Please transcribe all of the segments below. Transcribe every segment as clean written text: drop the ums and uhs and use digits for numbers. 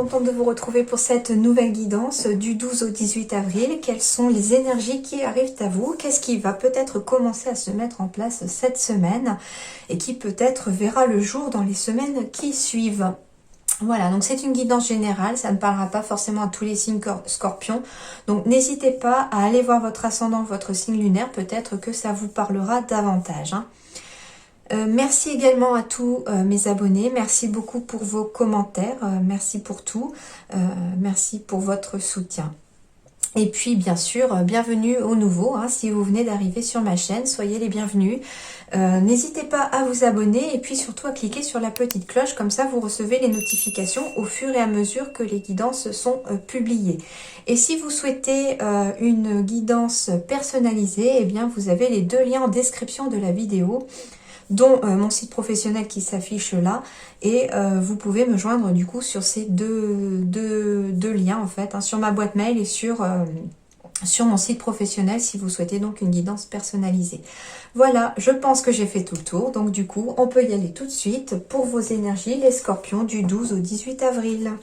contente de vous retrouver pour cette nouvelle guidance du 12 au 18 avril. Quelles sont les énergies qui arrivent à vous? Qu'est-ce qui va peut-être commencer à se mettre en place cette semaine et qui peut-être verra le jour dans les semaines qui suivent? Voilà, donc c'est une guidance générale, ça ne parlera pas forcément à tous les signes scorpions. Donc n'hésitez pas à aller voir votre ascendant, votre signe lunaire, peut-être que ça vous parlera davantage. Merci également à tous mes abonnés, merci beaucoup pour vos commentaires, merci pour tout, merci pour votre soutien. Et puis bien sûr, bienvenue aux nouveaux, si vous venez d'arriver sur ma chaîne, soyez les bienvenus. N'hésitez pas à vous abonner et puis surtout à cliquer sur la petite cloche, comme ça vous recevez les notifications au fur et à mesure que les guidances sont publiées. Et si vous souhaitez une guidance personnalisée, eh bien vous avez les deux liens en description de la vidéo, dont mon site professionnel qui s'affiche là, et vous pouvez me joindre du coup sur ces deux liens en fait, sur ma boîte mail et sur mon site professionnel si vous souhaitez donc une guidance personnalisée. Voilà, je pense que j'ai fait tout le tour, donc du coup on peut y aller tout de suite pour vos énergies les scorpions du 12 au 18 avril.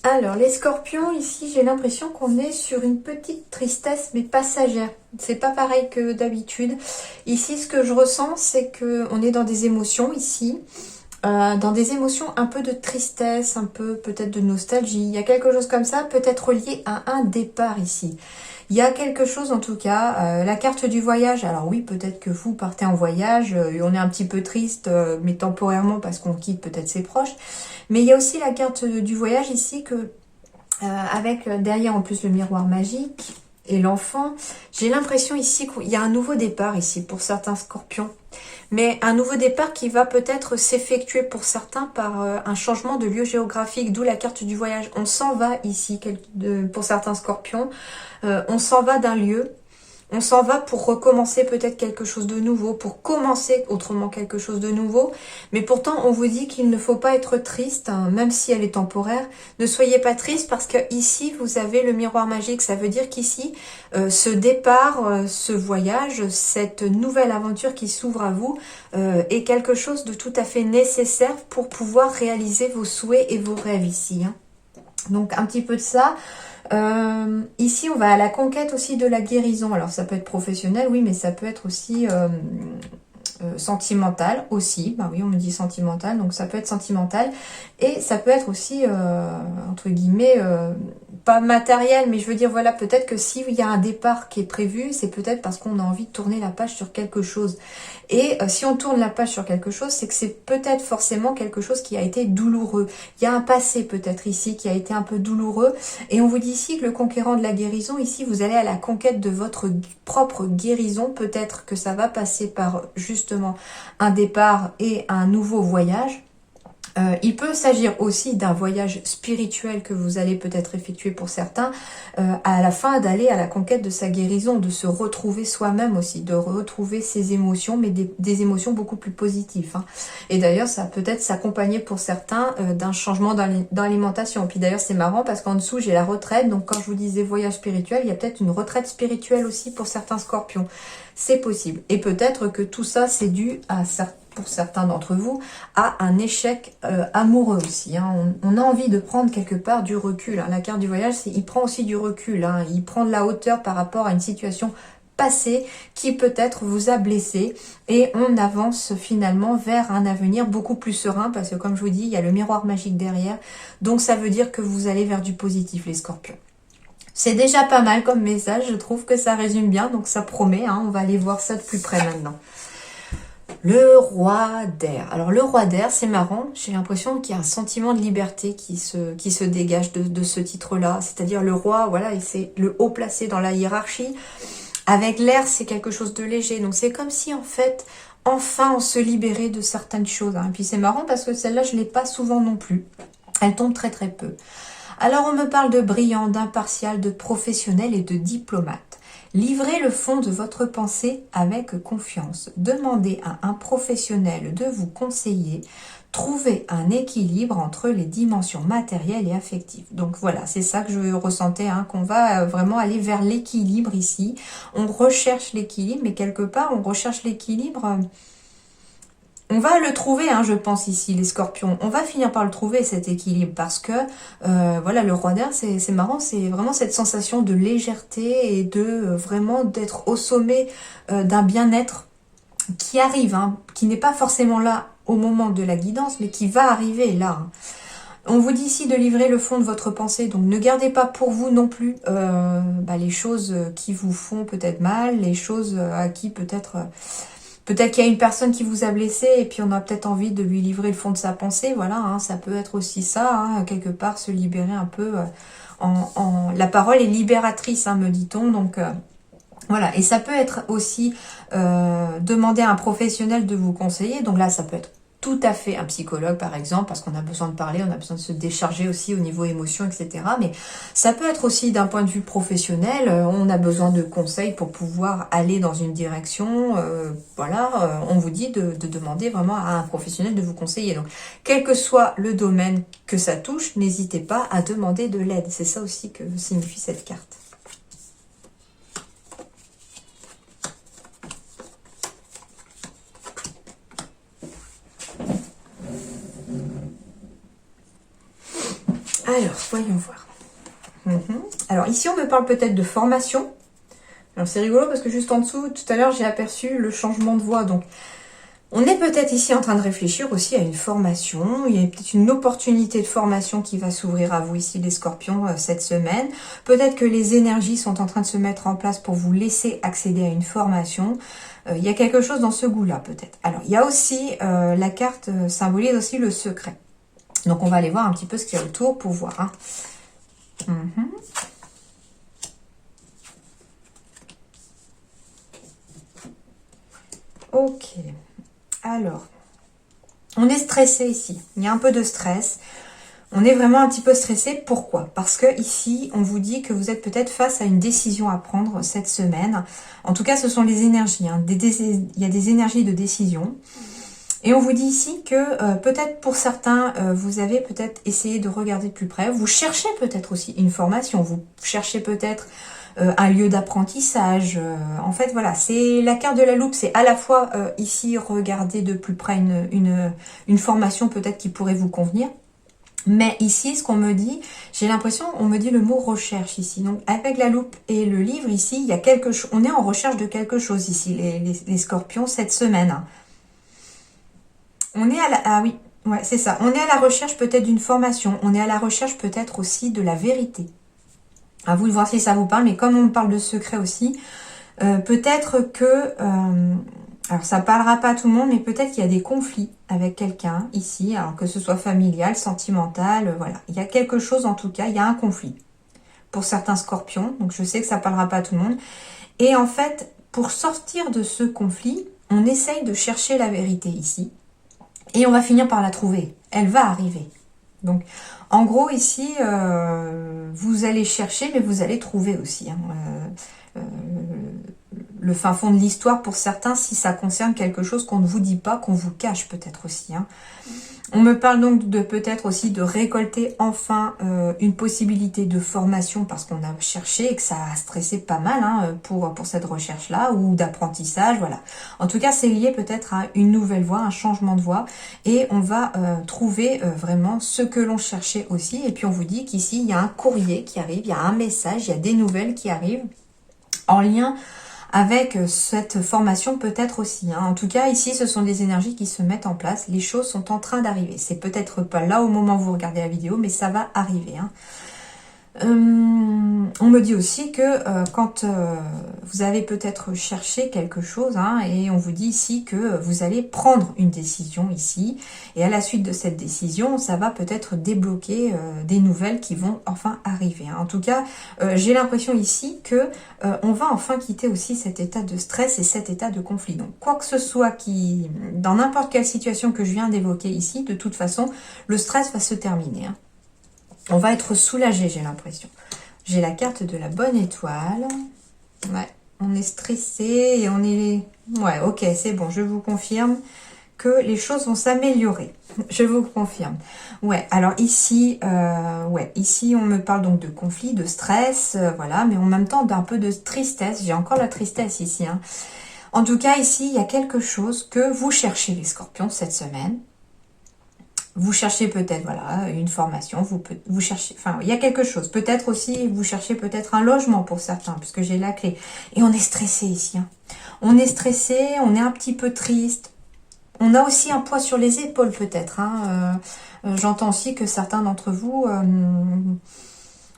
Alors, les scorpions, ici, j'ai l'impression qu'on est sur une petite tristesse, mais passagère. C'est pas pareil que d'habitude. Ici, ce que je ressens, c'est qu'on est dans des émotions, ici. Dans des émotions un peu de tristesse, un peu peut-être de nostalgie. Il y a quelque chose comme ça, peut-être lié à un départ ici. Il y a quelque chose en tout cas, la carte du voyage, alors oui, peut-être que vous partez en voyage, on est un petit peu triste, mais temporairement parce qu'on quitte peut-être ses proches. Mais il y a aussi la carte du voyage ici, que avec derrière en plus le miroir magique et l'enfant, j'ai l'impression ici qu'il y a un nouveau départ ici pour certains scorpions. Mais un nouveau départ qui va peut-être s'effectuer pour certains par un changement de lieu géographique, d'où la carte du voyage. On s'en va ici, pour certains scorpions, on s'en va d'un lieu, on s'en va pour recommencer peut-être quelque chose de nouveau, pour commencer autrement quelque chose de nouveau. Mais pourtant, on vous dit qu'il ne faut pas être triste, même si elle est temporaire. Ne soyez pas triste parce que ici, vous avez le miroir magique. Ça veut dire qu'ici, ce départ, ce voyage, cette nouvelle aventure qui s'ouvre à vous est quelque chose de tout à fait nécessaire pour pouvoir réaliser vos souhaits et vos rêves ici. Donc, un petit peu de ça. Ici, on va à la conquête aussi de la guérison. Alors, ça peut être professionnel, oui, mais ça peut être aussi sentimental aussi. Bah oui, on me dit sentimental, donc ça peut être sentimental. Et ça peut être aussi, entre guillemets, pas matériel, mais je veux dire, voilà, peut-être que s'il y a un départ qui est prévu, c'est peut-être parce qu'on a envie de tourner la page sur quelque chose. Et si on tourne la page sur quelque chose, c'est que c'est peut-être forcément quelque chose qui a été douloureux. Il y a un passé peut-être ici qui a été un peu douloureux. Et on vous dit ici que le conquérant de la guérison, ici, vous allez à la conquête de votre propre guérison. Peut-être que ça va passer par justement un départ et un nouveau voyage. Il peut s'agir aussi d'un voyage spirituel que vous allez peut-être effectuer pour certains, à la fin d'aller à la conquête de sa guérison, de se retrouver soi-même aussi, de retrouver ses émotions, mais des émotions beaucoup plus positives. Et d'ailleurs, ça peut être s'accompagner pour certains d'un changement d'alimentation. Puis d'ailleurs, c'est marrant parce qu'en dessous, j'ai la retraite. Donc quand je vous disais voyage spirituel, il y a peut-être une retraite spirituelle aussi pour certains scorpions. C'est possible. Et peut-être que tout ça, c'est dû à pour certains d'entre vous, à un échec amoureux aussi. On a envie de prendre quelque part du recul. La carte du voyage, il prend aussi du recul. Il prend de la hauteur par rapport à une situation passée qui peut-être vous a blessé. Et on avance finalement vers un avenir beaucoup plus serein parce que comme je vous dis, il y a le miroir magique derrière. Donc ça veut dire que vous allez vers du positif, les scorpions. C'est déjà pas mal comme message. Je trouve que ça résume bien. Donc ça promet. On va aller voir ça de plus près maintenant. Le roi d'air. Alors le roi d'air, c'est marrant, j'ai l'impression qu'il y a un sentiment de liberté qui se dégage de ce titre-là. C'est-à-dire le roi, voilà, c'est le haut placé dans la hiérarchie. Avec l'air, c'est quelque chose de léger. Donc c'est comme si en fait, enfin on se libérait de certaines choses. Et puis c'est marrant parce que celle-là, je ne l'ai pas souvent non plus. Elle tombe très très peu. Alors on me parle de brillant, d'impartial, de professionnel et de diplomate. Livrez le fond de votre pensée avec confiance. Demandez à un professionnel de vous conseiller. Trouvez un équilibre entre les dimensions matérielles et affectives. Donc voilà, c'est ça que je ressentais, hein, qu'on va vraiment aller vers l'équilibre ici. On recherche l'équilibre, mais quelque part, on recherche l'équilibre... On va le trouver, hein, je pense ici, les scorpions. On va finir par le trouver, cet équilibre, parce que, voilà, le roi d'air, c'est marrant, c'est vraiment cette sensation de légèreté et de vraiment d'être au sommet d'un bien-être qui arrive, hein, qui n'est pas forcément là au moment de la guidance, mais qui va arriver là. Hein. On vous dit ici de livrer le fond de votre pensée, donc ne gardez pas pour vous non plus les choses qui vous font peut-être mal, les choses à qui peut-être... Peut-être qu'il y a une personne qui vous a blessé et puis on a peut-être envie de lui livrer le fond de sa pensée. Voilà, hein, ça peut être aussi ça, hein, quelque part se libérer un peu. La parole est libératrice, hein, me dit-on. Donc voilà, et ça peut être aussi demander à un professionnel de vous conseiller. Donc là, ça peut être tout à fait un psychologue par exemple, parce qu'on a besoin de parler, on a besoin de se décharger aussi au niveau émotion, etc. Mais ça peut être aussi d'un point de vue professionnel, on a besoin de conseils pour pouvoir aller dans une direction, voilà, on vous dit de demander vraiment à un professionnel de vous conseiller. Donc, quel que soit le domaine que ça touche, n'hésitez pas à demander de l'aide. C'est ça aussi que signifie cette carte. Alors, voyons voir. Alors, ici, on me parle peut-être de formation. Alors, c'est rigolo parce que juste en dessous, tout à l'heure, j'ai aperçu le changement de voix. Donc, on est peut-être ici en train de réfléchir aussi à une formation. Il y a peut-être une opportunité de formation qui va s'ouvrir à vous ici, les scorpions, cette semaine. Peut-être que les énergies sont en train de se mettre en place pour vous laisser accéder à une formation. Il y a quelque chose dans ce goût-là, peut-être. Alors, il y a aussi, la carte symbolise aussi le secret. Donc, on va aller voir un petit peu ce qu'il y a autour pour voir. Hein. Ok. Alors, on est stressé ici. Il y a un peu de stress. On est vraiment un petit peu stressé. Pourquoi? Parce que ici, on vous dit que vous êtes peut-être face à une décision à prendre cette semaine. En tout cas, ce sont les énergies. Hein. Il y a des énergies de décision. Et on vous dit ici que peut-être pour certains, vous avez peut-être essayé de regarder de plus près. Vous cherchez peut-être aussi une formation. Vous cherchez peut-être un lieu d'apprentissage. En fait, voilà, c'est la carte de la loupe. C'est à la fois ici regarder de plus près une formation peut-être qui pourrait vous convenir. Mais ici, ce qu'on me dit, j'ai l'impression, on me dit le mot recherche ici. Donc, avec la loupe et le livre ici, il y a quelque chose. On est en recherche de quelque chose ici, les scorpions, cette semaine. On est à la... Ah oui, ouais, c'est ça. On est à la recherche peut-être d'une formation. On est à la recherche peut-être aussi de la vérité. À vous de voir si ça vous parle. Mais comme on me parle de secret aussi, peut-être que... alors, ça parlera pas à tout le monde, mais peut-être qu'il y a des conflits avec quelqu'un ici. Alors, que ce soit familial, sentimental, voilà. Il y a quelque chose, en tout cas, il y a un conflit. Pour certains scorpions. Donc, je sais que ça parlera pas à tout le monde. Et en fait, pour sortir de ce conflit, on essaye de chercher la vérité ici. Et on va finir par la trouver. Elle va arriver. Donc, en gros, ici, vous allez chercher, mais vous allez trouver aussi. Hein. Le fin fond de l'histoire pour certains, si ça concerne quelque chose qu'on ne vous dit pas, qu'on vous cache peut-être aussi. Hein. On me parle donc de peut-être aussi de récolter enfin une possibilité de formation parce qu'on a cherché et que ça a stressé pas mal hein, pour cette recherche-là ou d'apprentissage, voilà. En tout cas, c'est lié peut-être à une nouvelle voie, un changement de voie et on va trouver vraiment ce que l'on cherchait aussi. Et puis on vous dit qu'ici, il y a un courrier qui arrive, il y a un message, il y a des nouvelles qui arrivent en lien avec cette formation peut-être aussi. Hein. En tout cas, ici, ce sont des énergies qui se mettent en place. Les choses sont en train d'arriver. C'est peut-être pas là au moment où vous regardez la vidéo, mais ça va arriver. Hein. On me dit aussi que quand vous avez peut-être cherché quelque chose, hein, et on vous dit ici que vous allez prendre une décision ici, et à la suite de cette décision, ça va peut-être débloquer des nouvelles qui vont enfin arriver. Hein. En tout cas, j'ai l'impression ici que on va enfin quitter aussi cet état de stress et cet état de conflit. Donc, quoi que ce soit qui, dans n'importe quelle situation que je viens d'évoquer ici, de toute façon, le stress va se terminer. Hein. On va être soulagé, j'ai l'impression. J'ai la carte de la bonne étoile. Ouais, on est stressé et on est... Ouais, ok, c'est bon, je vous confirme que les choses vont s'améliorer. Je vous confirme. Ouais, alors ici, ici on me parle donc de conflit, de stress, voilà, mais en même temps d'un peu de tristesse. J'ai encore la tristesse ici, hein. En tout cas, ici, il y a quelque chose que vous cherchez, les scorpions, cette semaine. Vous cherchez peut-être, voilà, une formation, vous cherchez, enfin, il y a quelque chose. Peut-être aussi, vous cherchez peut-être un logement pour certains, puisque j'ai la clé. Et on est stressé ici, hein. On est stressé, on est un petit peu triste. On a aussi un poids sur les épaules peut-être, hein. J'entends aussi que certains d'entre vous,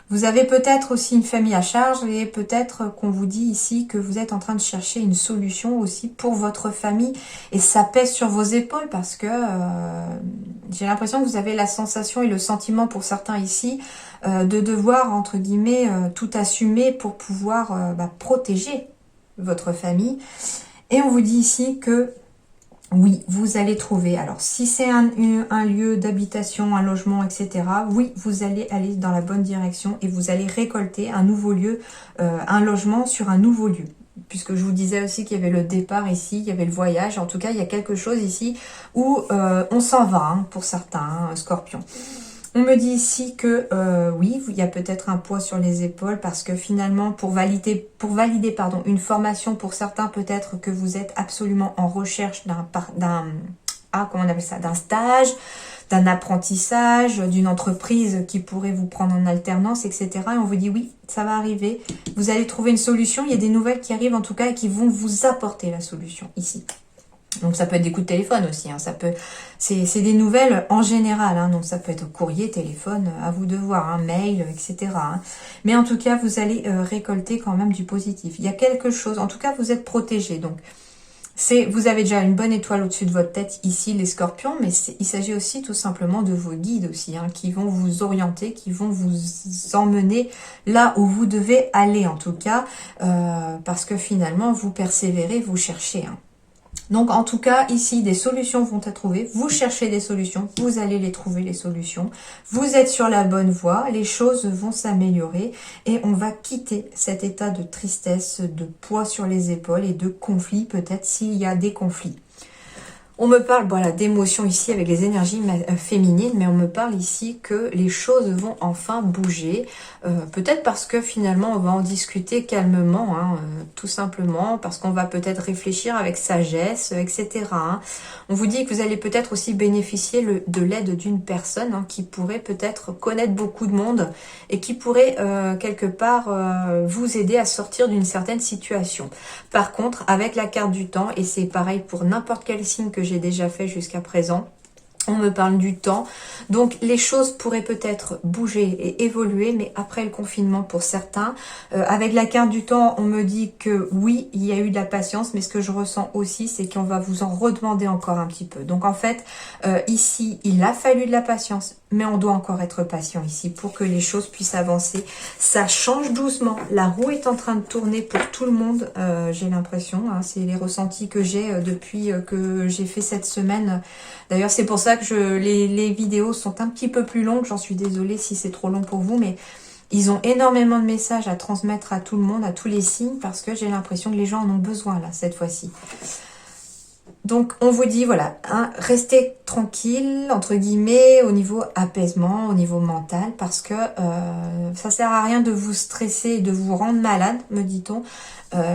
vous avez peut-être aussi une famille à charge et peut-être qu'on vous dit ici que vous êtes en train de chercher une solution aussi pour votre famille et ça pèse sur vos épaules parce que j'ai l'impression que vous avez la sensation et le sentiment pour certains ici de devoir entre guillemets tout assumer pour pouvoir protéger votre famille. Et on vous dit ici que oui, vous allez trouver, alors si c'est un lieu d'habitation, un logement, etc., oui, vous allez aller dans la bonne direction et vous allez récolter un nouveau lieu, un logement sur un nouveau lieu. Puisque je vous disais aussi qu'il y avait le départ ici, il y avait le voyage, en tout cas il y a quelque chose ici où on s'en va, hein, pour certains, hein, Scorpion. On me dit ici que oui, il y a peut-être un poids sur les épaules parce que finalement, pour valider une formation, pour certains, peut-être que vous êtes absolument en recherche comment on appelle ça, d'un stage, d'un apprentissage, d'une entreprise qui pourrait vous prendre en alternance, etc. Et on vous dit oui, ça va arriver. Vous allez trouver une solution. Il y a des nouvelles qui arrivent en tout cas et qui vont vous apporter la solution ici. Donc ça peut être des coups de téléphone aussi, hein. C'est des nouvelles en général, hein. Donc ça peut être courrier, téléphone, à vous de voir, hein, mail, etc., hein. Mais en tout cas, vous allez récolter quand même du positif. Il y a quelque chose, en tout cas, vous êtes protégé. Donc vous avez déjà une bonne étoile au-dessus de votre tête ici, les scorpions, mais il s'agit aussi tout simplement de vos guides aussi, hein, qui vont vous orienter, qui vont vous emmener là où vous devez aller en tout cas, parce que finalement, vous persévérez, vous cherchez, hein. Donc en tout cas, ici, des solutions vont être trouvées. Vous cherchez des solutions, vous allez les trouver, les solutions. Vous êtes sur la bonne voie, les choses vont s'améliorer et on va quitter cet état de tristesse, de poids sur les épaules et de conflit, peut-être s'il y a des conflits. On me parle, voilà, d'émotions ici avec les énergies féminines, mais on me parle ici que les choses vont enfin bouger. Peut-être parce que finalement, on va en discuter calmement, hein, tout simplement, parce qu'on va peut-être réfléchir avec sagesse, etc., hein. On vous dit que vous allez peut-être aussi bénéficier de l'aide d'une personne, hein, qui pourrait peut-être connaître beaucoup de monde et qui pourrait quelque part vous aider à sortir d'une certaine situation. Par contre, avec la carte du temps, et c'est pareil pour n'importe quel signe que j'ai déjà fait jusqu'à présent, on me parle du temps. Donc les choses pourraient peut-être bouger et évoluer, mais après le confinement pour certains. Avec la carte du temps, on me dit que oui, il y a eu de la patience, mais ce que je ressens aussi, c'est qu'on va vous en redemander encore un petit peu. Donc en fait, ici, il a fallu de la patience, mais on doit encore être patient ici pour que les choses puissent avancer. Ça change doucement. La roue est en train de tourner pour tout le monde, j'ai l'impression, hein. C'est les ressentis que j'ai depuis que j'ai fait cette semaine. D'ailleurs, c'est pour ça que les vidéos sont un petit peu plus longues. J'en suis désolée si c'est trop long pour vous, mais ils ont énormément de messages à transmettre à tout le monde, à tous les signes, parce que j'ai l'impression que les gens en ont besoin, là, cette fois-ci. Donc, on vous dit, voilà, hein, restez tranquille, entre guillemets, au niveau apaisement, au niveau mental, parce que ça sert à rien de vous stresser et de vous rendre malade, me dit-on.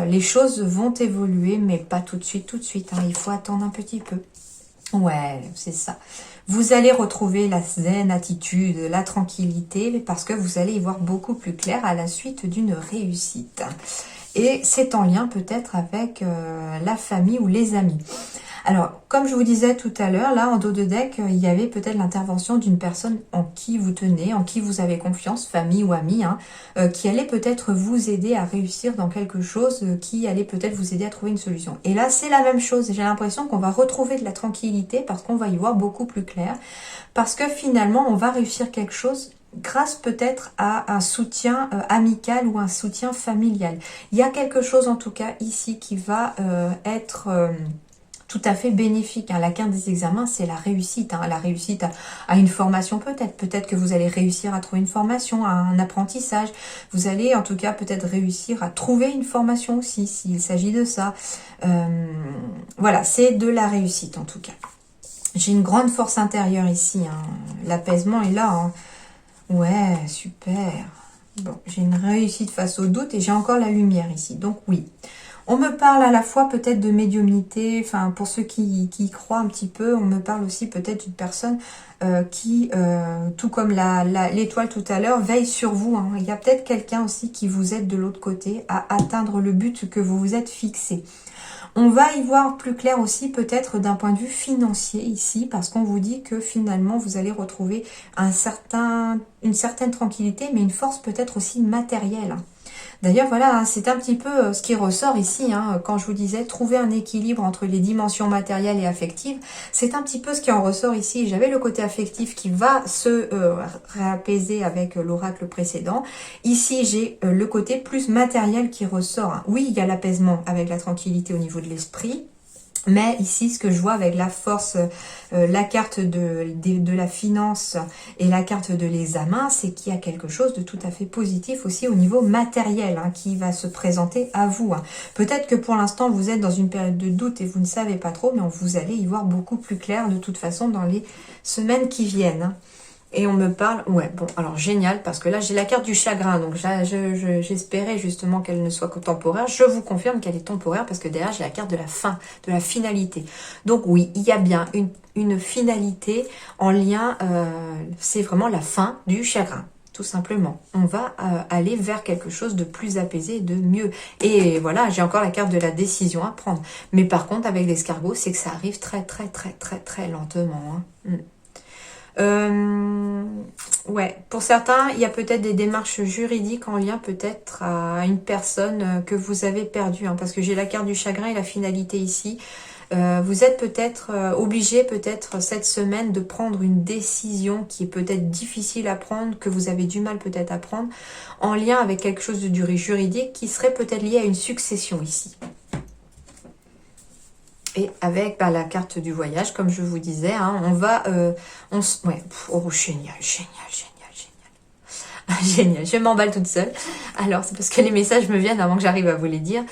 Les choses vont évoluer, mais pas tout de suite, hein. Il faut attendre un petit peu. Ouais, c'est ça. Vous allez retrouver la zen attitude, la tranquillité, parce que vous allez y voir beaucoup plus clair à la suite d'une réussite. Et c'est en lien peut-être avec la famille ou les amis. Alors, comme je vous disais tout à l'heure, là, en dos de deck, il y avait peut-être l'intervention d'une personne en qui vous tenez, en qui vous avez confiance, famille ou ami, hein, qui allait peut-être vous aider à réussir dans quelque chose, qui allait peut-être vous aider à trouver une solution. Et là, c'est la même chose. J'ai l'impression qu'on va retrouver de la tranquillité parce qu'on va y voir beaucoup plus clair. Parce que finalement, on va réussir quelque chose grâce peut-être à un soutien amical ou un soutien familial. Il y a quelque chose en tout cas ici qui va être... tout à fait bénéfique. Hein. La carte des examens, c'est la réussite. Hein. La réussite à une formation peut-être. Peut-être que vous allez réussir à trouver une formation, à un apprentissage. Vous allez en tout cas peut-être réussir à trouver une formation aussi, s'il s'agit de ça. Voilà, c'est de la réussite en tout cas. J'ai une grande force intérieure ici. Hein. L'apaisement est là. Hein. Ouais, super. Bon, j'ai une réussite face au doute et j'ai encore la lumière ici. Donc oui. On me parle à la fois peut-être de médiumnité, enfin pour ceux qui y croient un petit peu, on me parle aussi peut-être d'une personne qui, tout comme l'étoile tout à l'heure, veille sur vous. Hein. Il y a peut-être quelqu'un aussi qui vous aide de l'autre côté à atteindre le but que vous vous êtes fixé. On va y voir plus clair aussi peut-être d'un point de vue financier ici, parce qu'on vous dit que finalement vous allez retrouver une certaine tranquillité, mais une force peut-être aussi matérielle. D'ailleurs, voilà, hein, c'est un petit peu ce qui ressort ici, hein, quand je vous disais trouver un équilibre entre les dimensions matérielles et affectives. C'est un petit peu ce qui en ressort ici. J'avais le côté affectif qui va se réapaiser avec l'oracle précédent. Ici, j'ai le côté plus matériel qui ressort. Hein. Oui, il y a l'apaisement avec la tranquillité au niveau de l'esprit. Mais ici, ce que je vois avec la force, la carte de la finance et la carte de l'examen, c'est qu'il y a quelque chose de tout à fait positif aussi au niveau matériel hein, qui va se présenter à vous. Hein. Peut-être que pour l'instant, vous êtes dans une période de doute et vous ne savez pas trop, mais vous allez y voir beaucoup plus clair de toute façon dans les semaines qui viennent. Hein. Et on me parle, ouais, bon, alors génial, parce que là, j'ai la carte du chagrin, donc j'espérais justement qu'elle ne soit que temporaire. Je vous confirme qu'elle est temporaire, parce que derrière, j'ai la carte de la fin, de la finalité. Donc oui, il y a bien une finalité en lien, c'est vraiment la fin du chagrin, tout simplement. On va aller vers quelque chose de plus apaisé, de mieux. Et voilà, j'ai encore la carte de la décision à prendre. Mais par contre, avec l'escargot, c'est que ça arrive très, très, très, très, très lentement. Hein. Ouais, pour certains, il y a peut-être des démarches juridiques en lien peut-être à une personne que vous avez perdue, hein, parce que j'ai la carte du chagrin et la finalité ici. Vous êtes peut-être obligé peut-être cette semaine de prendre une décision qui est peut-être difficile à prendre, que vous avez du mal peut-être à prendre, en lien avec quelque chose de durée juridique qui serait peut-être lié à une succession ici. Et avec la carte du voyage, comme je vous disais, hein, on va... ouais, oh, génial, génial, génial. Génial, je m'emballe toute seule. Alors, c'est parce que les messages me viennent avant que j'arrive à vous les dire.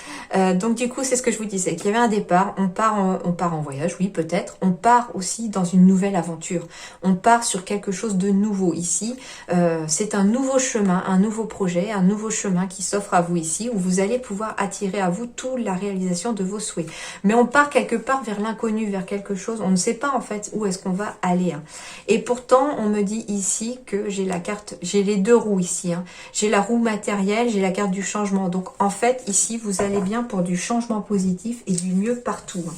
Donc, du coup, c'est ce que je vous disais, qu'il y avait un départ. On part en voyage, oui, peut-être. On part aussi dans une nouvelle aventure. On part sur quelque chose de nouveau ici. C'est un nouveau chemin, un nouveau projet, un nouveau chemin qui s'offre à vous ici, où vous allez pouvoir attirer à vous toute la réalisation de vos souhaits. Mais on part quelque part vers l'inconnu, vers quelque chose. On ne sait pas, en fait, où est-ce qu'on va aller. Hein. Et pourtant, on me dit ici que j'ai la carte, j'ai les deux roues ici. Hein. J'ai la roue matérielle, j'ai la carte du changement. Donc en fait, ici, vous allez bien pour du changement positif et du mieux partout. Hein.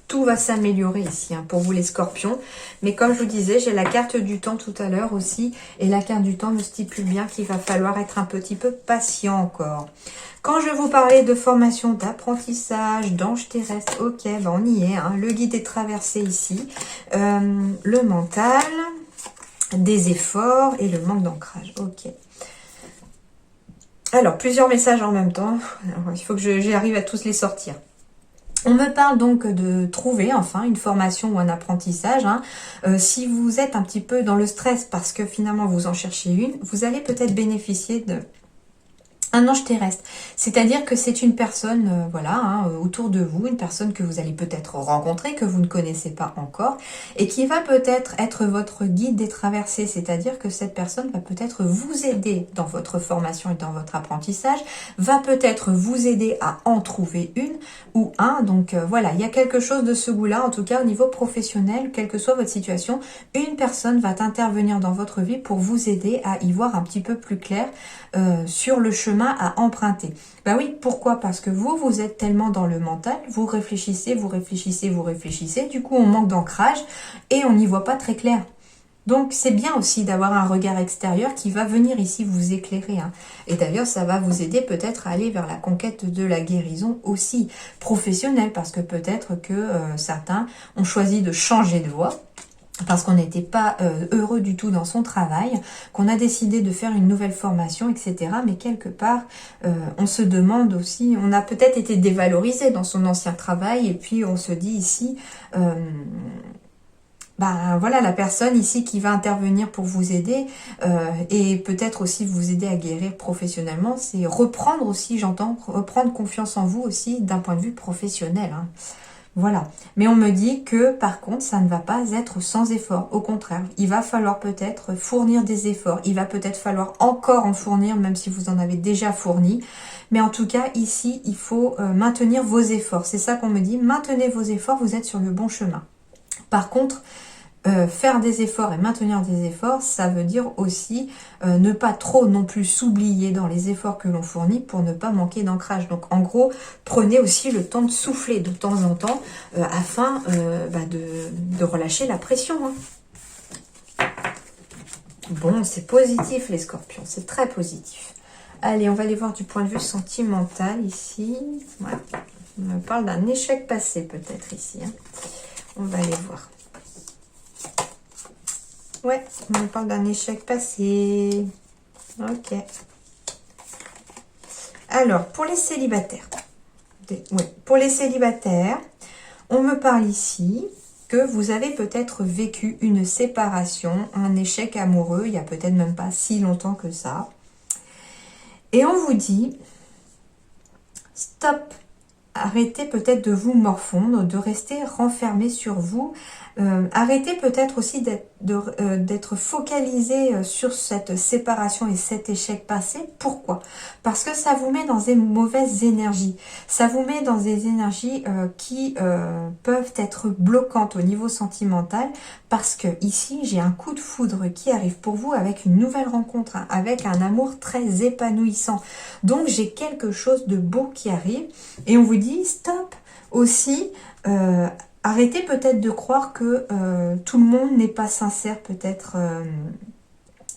Tout va s'améliorer ici hein, pour vous les scorpions. Mais comme je vous disais, j'ai la carte du temps tout à l'heure aussi. Et la carte du temps me stipule bien qu'il va falloir être un petit peu patient encore. Quand je vous parlais de formation, d'apprentissage, d'ange terrestre, ok, ben on y est. Hein. Le guide est traversé ici. Le mental... des efforts et le manque d'ancrage. Ok. Alors, plusieurs messages en même temps. Alors, il faut que j'arrive à tous les sortir. On me parle donc de trouver enfin une formation ou un apprentissage. Hein. Si vous êtes un petit peu dans le stress parce que finalement vous en cherchez une, vous allez peut-être bénéficier de... un ange terrestre, c'est-à-dire que c'est une personne, voilà, hein, autour de vous, une personne que vous allez peut-être rencontrer, que vous ne connaissez pas encore, et qui va peut-être être votre guide des traversées, c'est-à-dire que cette personne va peut-être vous aider dans votre formation et dans votre apprentissage, va peut-être vous aider à en trouver une ou un, donc voilà, il y a quelque chose de ce goût-là, en tout cas au niveau professionnel, quelle que soit votre situation, une personne va intervenir dans votre vie pour vous aider à y voir un petit peu plus clair sur le chemin à emprunter. Ben oui, pourquoi? Parce que vous êtes tellement dans le mental, vous réfléchissez, vous réfléchissez, vous réfléchissez, du coup on manque d'ancrage et on n'y voit pas très clair. Donc c'est bien aussi d'avoir un regard extérieur qui va venir ici vous éclairer. Hein. Et d'ailleurs ça va vous aider peut-être à aller vers la conquête de la guérison aussi professionnelle, parce que peut-être que certains ont choisi de changer de voie. parce qu'on n'était pas heureux du tout dans son travail, qu'on a décidé de faire une nouvelle formation, etc. Mais quelque part, on se demande aussi, on a peut-être été dévalorisé dans son ancien travail, et puis on se dit ici, ben voilà, la personne ici qui va intervenir pour vous aider, et peut-être aussi vous aider à guérir professionnellement, c'est reprendre aussi, j'entends, reprendre confiance en vous aussi d'un point de vue professionnel, hein. Voilà, mais on me dit que par contre, ça ne va pas être sans effort. Au contraire, il va falloir peut-être fournir des efforts. Il va peut-être falloir encore en fournir, même si vous en avez déjà fourni. Mais en tout cas, ici, il faut maintenir vos efforts. C'est ça qu'on me dit, maintenez vos efforts, vous êtes sur le bon chemin. Par contre, faire des efforts et maintenir des efforts, ça veut dire aussi ne pas trop non plus s'oublier dans les efforts que l'on fournit pour ne pas manquer d'ancrage. Donc en gros, prenez aussi le temps de souffler de temps en temps afin de relâcher la pression, hein. Bon, c'est positif les scorpions, c'est très positif. Allez, on va aller voir du point de vue sentimental ici. Ouais. On me parle d'un échec passé peut-être ici, hein. On va aller voir. Ouais, on me parle d'un échec passé. Ok. Alors, pour les célibataires. Pour les célibataires, on me parle ici que vous avez peut-être vécu une séparation, un échec amoureux, il n'y a peut-être même pas si longtemps que ça. Et on vous dit, stop, arrêtez peut-être de vous morfondre, de rester renfermé sur vous. Arrêtez peut-être aussi d'être focalisé sur cette séparation et cet échec passé. Pourquoi? Parce que ça vous met dans des mauvaises énergies. Ça vous met dans des énergies qui peuvent être bloquantes au niveau sentimental. Parce que ici, j'ai un coup de foudre qui arrive pour vous avec une nouvelle rencontre, hein, avec un amour très épanouissant. Donc, j'ai quelque chose de beau qui arrive. Et on vous dit, stop aussi. Arrêtez peut-être de croire que tout le monde n'est pas sincère peut-être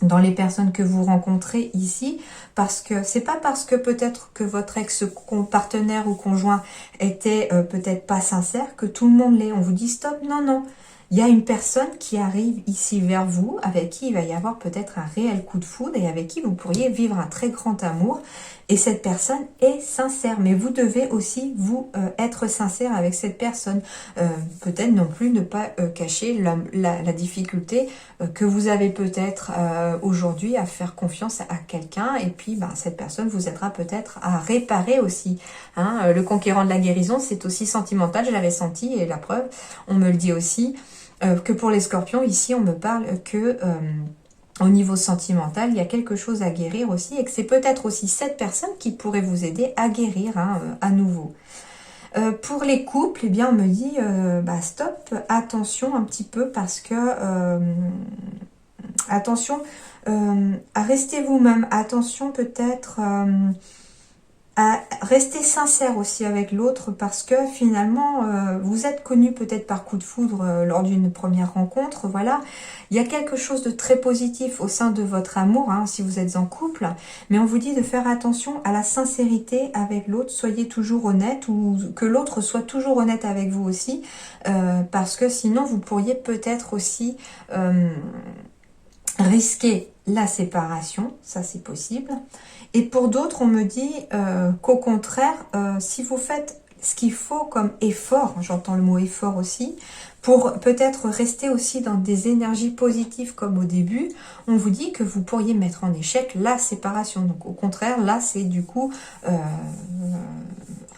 dans les personnes que vous rencontrez ici, parce que c'est pas parce que peut-être que votre ex-partenaire ou conjoint était peut-être pas sincère que tout le monde l'est. On vous dit stop, non, non. Il y a une personne qui arrive ici vers vous, avec qui il va y avoir peut-être un réel coup de foudre et avec qui vous pourriez vivre un très grand amour. Et cette personne est sincère, mais vous devez aussi vous être sincère avec cette personne. Peut-être non plus ne pas cacher la difficulté que vous avez peut-être aujourd'hui à faire confiance à quelqu'un. Et puis cette personne vous aidera peut-être à réparer aussi. Hein. Le conquérant de la guérison, c'est aussi sentimental, je l'avais senti et la preuve, on me le dit aussi. Que pour les scorpions, ici on me parle que au niveau sentimental, il y a quelque chose à guérir aussi et que c'est peut-être aussi cette personne qui pourrait vous aider à guérir à nouveau. Pour les couples, eh bien on me dit stop, attention un petit peu parce que attention à rester vous-même, attention peut-être à rester sincère aussi avec l'autre parce que finalement vous êtes connu peut-être par coup de foudre lors d'une première rencontre, voilà. Il y a quelque chose de très positif au sein de votre amour hein, si vous êtes en couple, mais on vous dit de faire attention à la sincérité avec l'autre, soyez toujours honnête ou que l'autre soit toujours honnête avec vous aussi parce que sinon vous pourriez peut-être aussi risquer la séparation, ça c'est possible. Et pour d'autres, on me dit qu'au contraire, si vous faites ce qu'il faut comme effort, j'entends le mot effort aussi, pour peut-être rester aussi dans des énergies positives comme au début, on vous dit que vous pourriez mettre en échec la séparation. Donc au contraire, là c'est du coup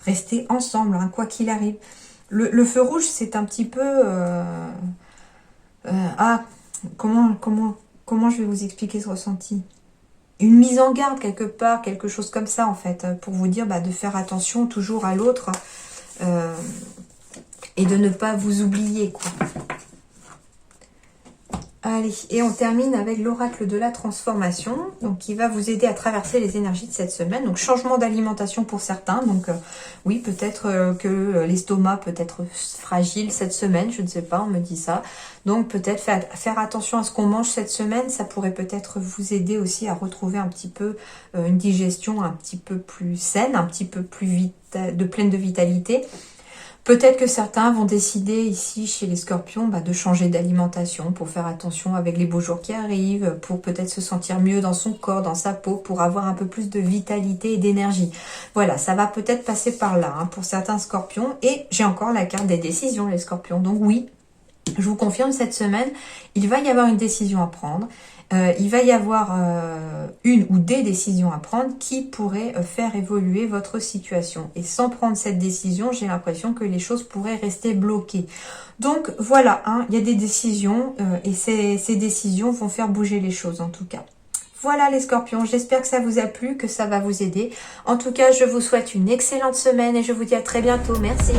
rester ensemble, hein, quoi qu'il arrive. Le feu rouge, c'est un petit peu... comment je vais vous expliquer ce ressenti ? Une mise en garde quelque part, quelque chose comme ça en fait, pour vous dire de faire attention toujours à l'autre et de ne pas vous oublier quoi. Allez, et on termine avec l'oracle de la transformation, donc qui va vous aider à traverser les énergies de cette semaine. Donc changement d'alimentation pour certains, donc oui peut-être que l'estomac peut être fragile cette semaine, je ne sais pas, on me dit ça. Donc peut-être faire attention à ce qu'on mange cette semaine, ça pourrait peut-être vous aider aussi à retrouver un petit peu une digestion un petit peu plus saine, un petit peu plus pleine de vitalité. Peut-être que certains vont décider ici chez les scorpions de changer d'alimentation pour faire attention avec les beaux jours qui arrivent, pour peut-être se sentir mieux dans son corps, dans sa peau, pour avoir un peu plus de vitalité et d'énergie. Voilà, ça va peut-être passer par là pour certains scorpions. Et j'ai encore la carte des décisions, les scorpions. Donc oui, je vous confirme, cette semaine, il va y avoir une décision à prendre. Il va y avoir une ou des décisions à prendre qui pourraient faire évoluer votre situation. Et sans prendre cette décision, j'ai l'impression que les choses pourraient rester bloquées. Donc voilà, il y a des décisions et ces décisions vont faire bouger les choses en tout cas. Voilà les scorpions, j'espère que ça vous a plu, que ça va vous aider. En tout cas, je vous souhaite une excellente semaine et je vous dis à très bientôt. Merci.